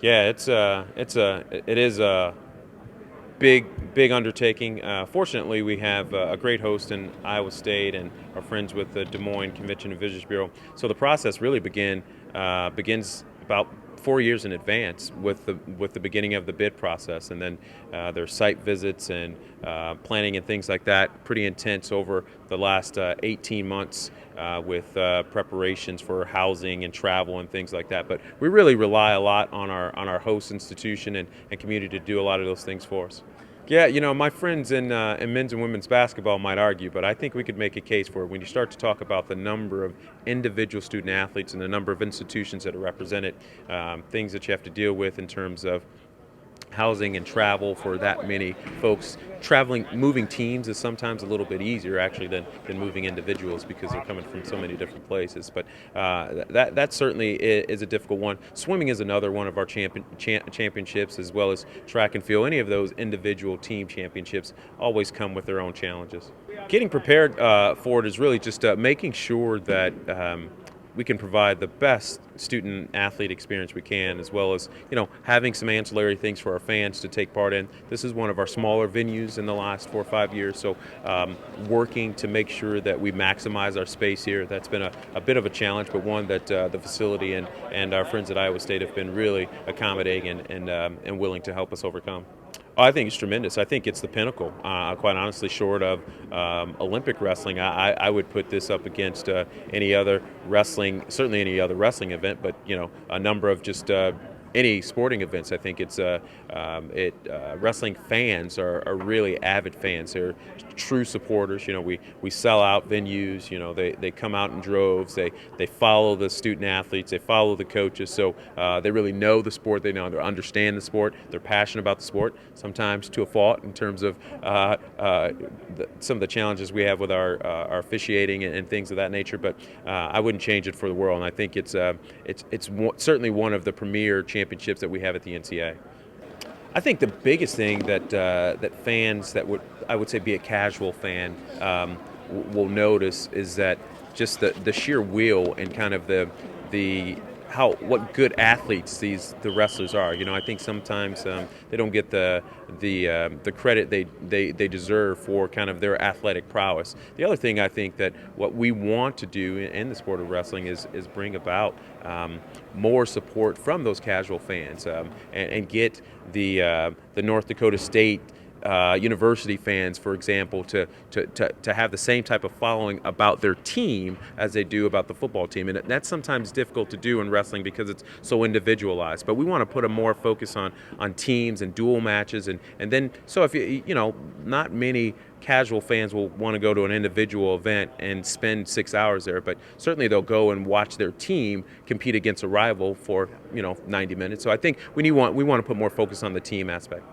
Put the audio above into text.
Yeah, it is a big undertaking. Fortunately, we have a great host in Iowa State and are friends with the Des Moines Convention and Visitors Bureau. So the process really begins about 4 years in advance with the beginning of the bid process, and then there's site visits and planning and things like that. Pretty intense over the last 18 months with preparations for housing and travel and things like that. But we really rely a lot on our host institution and community to do a lot of those things for us. Yeah, my friends in men's and women's basketball might argue, but I think we could make a case for it when you start to talk about the number of individual student athletes and the number of institutions that are represented, things that you have to deal with in terms of housing and travel for that many folks. Moving teams is sometimes a little bit easier actually than moving individuals because they're coming from so many different places. But that certainly is a difficult one. Swimming is another one of our championships, as well as track and field. Any of those individual team championships always come with their own challenges. Getting prepared for it is really just making sure that we can provide the best student athlete experience we can, as well as having some ancillary things for our fans to take part in. This is one of our smaller venues in the last 4 or 5 years, so working to make sure that we maximize our space here. That's been a bit of a challenge, but one that the facility and our friends at Iowa State have been really accommodating and willing to help us overcome. I think it's tremendous. I think it's the pinnacle, quite honestly, short of Olympic wrestling. I would put this up against any other wrestling, certainly any other wrestling event, but a number of just any sporting events. I think wrestling fans are really avid fans. They're true supporters. We sell out venues. They come out in droves. They follow the student athletes. They follow the coaches. So they really know the sport. They understand the sport. They're passionate about the sport. Sometimes to a fault in terms of some of the challenges we have with our officiating and things of that nature. But I wouldn't change it for the world. And I think it's certainly one of the premier championships that we have at the NCAA. I think the biggest thing that fans that I would say be a casual fan will notice is that just the sheer will and kind of what good athletes the wrestlers are. I think sometimes they don't get the credit they deserve for kind of their athletic prowess. The other thing I think that what we want to do in the sport of wrestling is bring about more support from those casual fans and get the North Dakota State university fans, for example, to have the same type of following about their team as they do about the football team. And that's sometimes difficult to do in wrestling because it's so individualized. But we want to put a more focus on teams and dual matches. And then, so if not many casual fans will want to go to an individual event and spend 6 hours there, but certainly they'll go and watch their team compete against a rival for 90 minutes. So I think we want to put more focus on the team aspect.